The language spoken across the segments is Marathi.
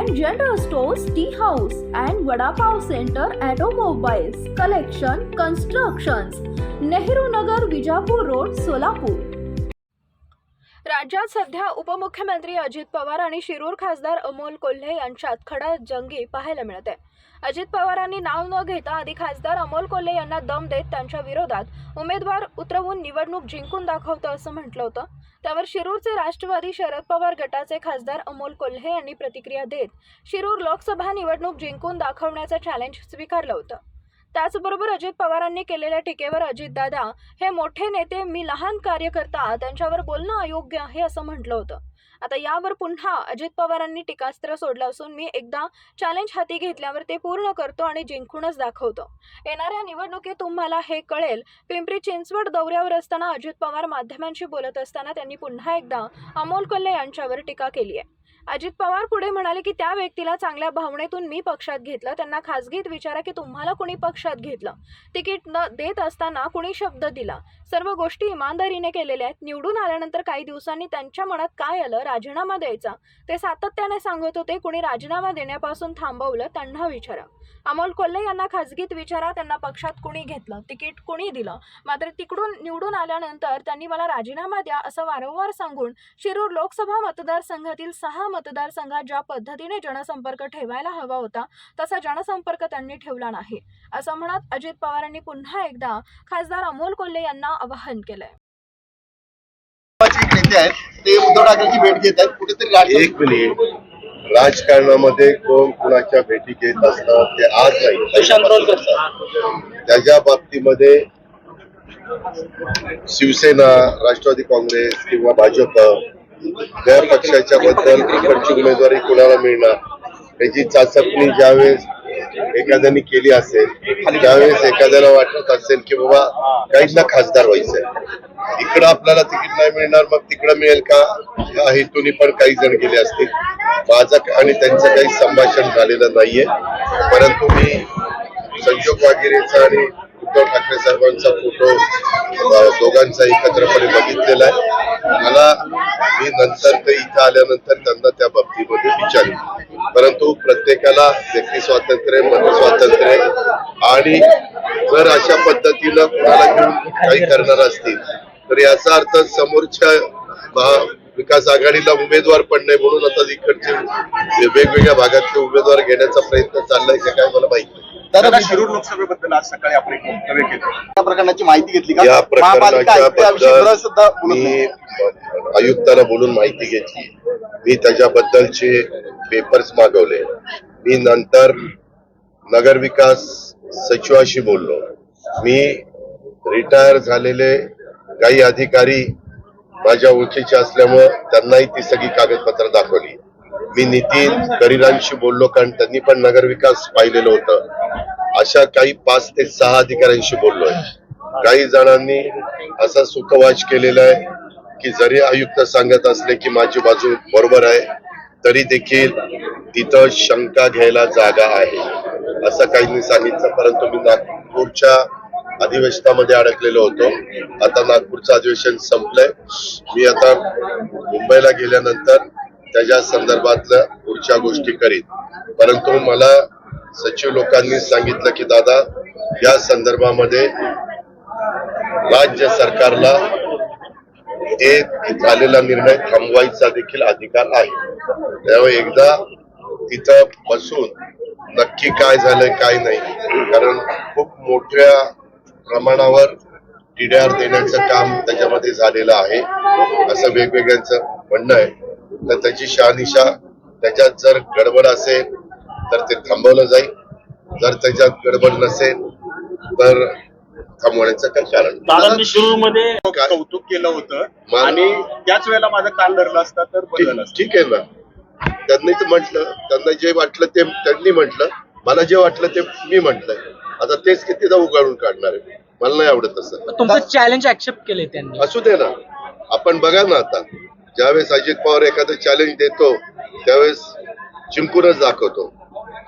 and general stores, tea house and vada pav center, automobiles, collection, constructions, Nehru Nagar, Vijapur road, Solapur. राज्यात सध्या उपमुख्यमंत्री अजित पवार आणि शिरूर खासदार अमोल कोल्हे यांच्यात खडाजंगी पाहायला मिळते। अजित पवारांनी नाव न घेता आधी खासदार अमोल कोल्हे यांना दम देत त्यांच्या विरोधात उमेदवार उतरवून निवडणूक जिंकून दाखवतं असं म्हटलं होतं। त्यावर शिरूरचे राष्ट्रवादी शरद पवार गटाचे खासदार अमोल कोल्हे यांनी प्रतिक्रिया देत शिरूर लोकसभा निवडणूक जिंकून दाखवण्याचं चॅलेंज स्वीकारलं होतं। त्याचबरोबर अजित पवारांनी केलेल्या टीकेवर अजितदादा हे मोठे नेते, मी लहान कार्यकर्ता, त्यांच्यावर बोलणं अयोग्य आहे असं म्हटलं होतं। आता यावर पुन्हा अजित पवारांनी टीकास्त्र सोडलं असून मी एकदा चॅलेंज हाती घेतल्यावर ते पूर्ण करतो आणि जिंकूनच दाखवतो। येणाऱ्या निवडणुकीत तुम्हाला हे कळेल। पिंपरी चिंचवड दौऱ्यावर असताना अजित पवार माध्यमांशी बोलत असताना त्यांनी पुन्हा एकदा अमोल कोल्हे यांच्यावर टीका केली आहे। अजित पवार पुढे म्हणाले की त्या व्यक्तीला चांगल्या भावनेतून मी पक्षात घेतलं, त्यांना खासगीत विचारा की तुम्हाला कोणी पक्षात घेतलं, तिकीट न देत असताना कुणी शब्द दिला, सर्व गोष्टी इमानदारीने केलेल्या आहेत। निवडून आल्यानंतर काही दिवसांनी त्यांच्या मनात काय आलं, राजीनामा द्यायचा, ते सातत्याने सांगत होते। कुणी राजीनामा देण्यापासून थांबवलं त्यांना विचारा। अमोल कोल्हे यांना खासगीत विचारा, त्यांना पक्षात कुणी घेतलं, तिकीट कुणी दिलं, मात्र तिकडून निवडून आल्यानंतर त्यांनी मला राजीनामा द्या असं वारंवार सांगून शिरूर लोकसभा मतदारसंघातील 6 मतदारसंघात ज्या पद्धतीने जनसंपर्क ठेवायला हवा होता तसा जनसंपर्क त्यांनी ठेवला नाही असं म्हणत अजित पवारांनी पुन्हा एकदा खासदार अमोल कोल्हे यांना आवाहन केलंय। ते उद्धव ठाकरेंची भेट घेत आहेत, कुठेतरी एक मिनिट, राजकारणामध्ये कोण कुणाच्या भेटी घेत असतात ते आज नाही, त्याच्या बाबतीमध्ये शिवसेना, राष्ट्रवादी काँग्रेस किंवा भाजप त्या पक्षाच्या बद्दल इकडची उमेदवारी कुणाला मिळणार त्याची चाचपणी ज्यावेळेस एखाद्याने केली असेल, त्यावेळेस एखाद्याला वाटत असेल की बाबा काहींना खासदार व्हायचंय, इकडं आपल्याला तिकीट नाही मिळणार, मग तिकडं मिळेल का या हेतूने पण काही जण गेले असतील। माझं आणि त्यांचं काही संभाषण झालेलं नाहीये, परंतु मी संजोग वागिरेचा आणि उद्धव ठाकरे साहेबांचा फोटो दोघांचा एकत्रपणे बघितलेला आहे। मी नंतर ते इथं आल्यानंतर त्यांना त्या बाबतीमध्ये विचारेन, परंतु प्रत्येकाला व्यक्ती स्वातंत्र्य, मत स्वातंत्र्य, आणि जर अशा पद्धतीनं कोणाला घेऊन काही करणार असतील तर याचा अर्थ समोरच्या विकास आघाडीला उमेदवार पण नाही, म्हणून आता इकडचे वेगवेगळ्या भागातले उमेदवार घेण्याचा प्रयत्न चाललाय का काय मला माहित नाही। दादा, शिरूर लोकसभेबद्दल आज सकाळी आपण एक वक्तव्य केलं, त्या प्रकरणाची माहिती घेतली का? या प्रकरणाच्या बद्दल मी आयुक्तांना बोलून माहिती घेतली, मी त्याच्याबद्दलचे पेपर्स मागवले, मी नंतर नगरविकास सचिवाशी बोललो, मी रिटायर झालेले काही अधिकारी माझ्या ओळखीचे असल्यामुळे त्यांनाही ती सगळी कागदपत्र दाखवली। मी नितीन करीरांशी बोललो, कारण त्यांनी पण नगरविकास पाहिलेलं होतं। अशा काही 5 ते 6 अधिकाऱ्यांशी बोललोय। काही जणांनी असा सुखवाच केलेला आहे की जरी आयुक्त सांगत असले की माझी बाजू बरोबर आहे तरी देखील तिथं शंका घ्यायला जागा आहे असं काहींनी सांगितलं, परंतु मी नागपूरच्या अधिवेशनामध्ये अडकलेलो होतो। आता नागपूरचं अधिवेशन संपलंय, मी आता मुंबईला गेल्यानंतर त्याच्या संदर्भातल्या पुढच्या गोष्टी करीन, परंतु मला सचिव लोकांनी सांगितलं की दादा या संदर्भामध्ये राज्य सरकारला हे झालेला निर्णय थांबवायचा देखील अधिकार आहे। त्यामुळे एकदा तिथं बसून नक्की काय झालंय काय नाही, कारण खूप मोठ्या प्रमाणावर TDR देण्याचं काम त्याच्यामध्ये झालेलं आहे असं वेगवेगळ्यांचं म्हणणं आहे, तर त्याची शहानिशा, त्याच्यात जर गडबड असेल तर ते थांबवलं जाईल, जर त्याच्यात गडबड नसेल तर थांबवण्याचं काय कारण। दादांनी शिरूरमध्ये कौतुक केलं होतं आणि त्याच वेळेला माझं कान धरलं असतं तर बदल असतं। ठीक आहे ना, त्यांनीच म्हटलं, त्यांना जे वाटलं ते त्यांनी म्हटलं, मला जे वाटलं ते मी म्हटलंय, आता तेच कितीदा उगाळून काढणार आहे, मला नाही आवडत तसं। तुमचं चॅलेंज ऍक्सेप्ट केले त्यांनी, असू दे ना, आपण बघा ना, आता ज्यावेळेस अजित पवार एखादं चॅलेंज देतो त्यावेळेस जिंकूनच दाखवतो,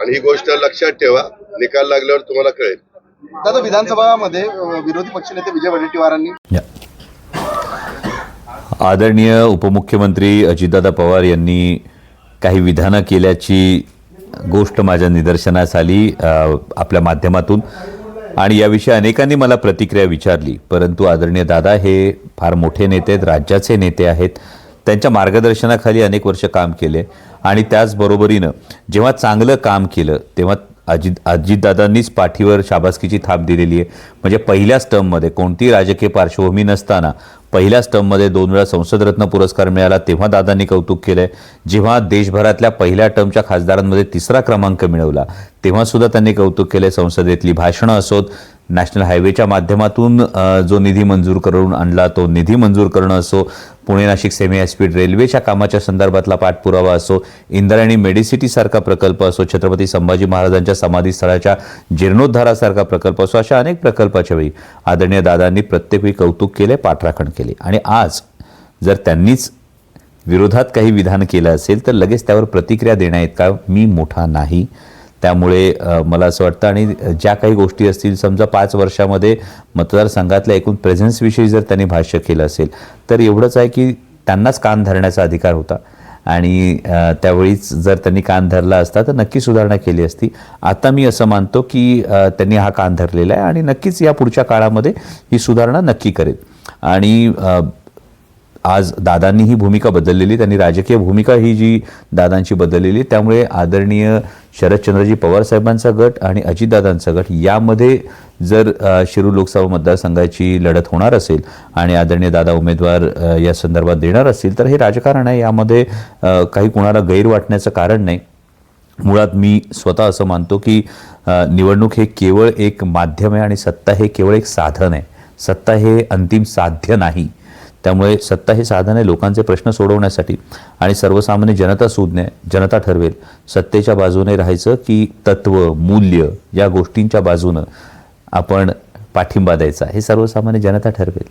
आणि ही गोष्ट लक्षात ठेवा, निकाल लागल्यावर तुम्हाला कळेल। दादा, विधानसभामध्ये विरोधी पक्षनेते विजय वडेट्टीवारांनी आदरणीय उपमुख्यमंत्री अजितदादा पवार यांनी काही विधानं केल्याची गोष्ट माझ्या निदर्शनास आली आपल्या माध्यमातून, आणि याविषयी अनेकांनी मला प्रतिक्रिया विचारली. परंतु आदरणीय दादा हे फार मोठे नेते आहेत, राज्याचे नेते आहेत. त्यांच्या मार्गदर्शनाखाली अनेक वर्ष काम केले आणि त्याचबरोबरीनं जेव्हा चांगलं काम केलं तेव्हा अजितदादांनीच पाठीवर शाबासकीची थाप दिलेली आहे. म्हणजे पहिल्याच टर्ममध्ये कोणतीही राजकीय पार्श्वभूमी नसताना पहिल्याच टर्ममध्ये 2 वेळा संसदरत्न पुरस्कार मिळाला तेव्हा दादांनी कौतुक केलंय. जेव्हा देशभरातल्या पहिल्या टर्मच्या खासदारांमध्ये 3रा क्रमांक मिळवला तेव्हा सुद्धा त्यांनी कौतुक केलंय. संसदेतली भाषणं असोत, नॅशनल हायवेच्या माध्यमातून जो निधी मंजूर करून आणला तो निधी मंजूर करणं असो, पुणे नाशिक सेमी हायस्पीड रेल्वेच्या कामाच्या संदर्भातला पाठपुरावा असो, इंद्रायणी मेडिसिटीसारखा प्रकल्प असो, छत्रपती संभाजी महाराजांच्या समाधीस्थळाच्या जीर्णोद्धारासारखा प्रकल्प असो, अशा अनेक प्रकल्पाच्या वेळी आदरणीय दादांनी प्रत्येक वेळी कौतुक केले, पाठराखण केली. आणि आज जर त्यांनीच विरोधात काही विधान केलं असेल तर लगेच त्यावर प्रतिक्रिया देण्याइतका मी मोठा नाही. त्यामुळे मला असं वाटतं, आणि ज्या काही गोष्टी असतील, समजा 5 वर्षामध्ये मतदारसंघातल्या एकूण प्रेझेन्सविषयी जर त्यांनी भाष्य केलं असेल तर एवढंच आहे की त्यांनाच कान धरण्याचा अधिकार होता आणि त्यावेळीच जर त्यांनी कान धरला असता तर नक्की सुधारणा केली असती. आता मी असं मानतो की त्यांनी हा कान धरलेला आहे आणि नक्कीच या पुढच्या काळामध्ये ही सुधारणा नक्की करेल. आणि आज दादांनी ही भूमिका बदललेली, त्यांनी राजकीय भूमिका ही जी दादांची बदललेली, त्यामुळे आदरणीय शरदचंद्रजी पवार साहेबांचा गट आणि अजितदादांचा गट यामध्ये जर शिरूर लोकसभा मतदारसंघाची लढत होणार असेल आणि आदरणीय दादा उमेदवार या संदर्भात देणार असतील तर हे राजकारण आहे. यामध्ये काही कुणाला गैर वाटण्याचं कारण नाही. मुळात मी स्वतः असं मानतो की निवडणूक हे केवळ एक माध्यम आहे आणि सत्ता हे केवळ एक साधन आहे. सत्ता हे अंतिम साध्य नाही. त्यामुळे सत्ता हे साधन आहे लोकांचे प्रश्न सोडवण्यासाठी, आणि सर्वसामान्य जनता सुज्ञ आहे. जनता ठरवेल सत्तेच्या बाजूने राहायचं की तत्व मूल्य या गोष्टींच्या बाजूनं आपण पाठिंबा द्यायचा, हे सर्वसामान्य जनता ठरवेल.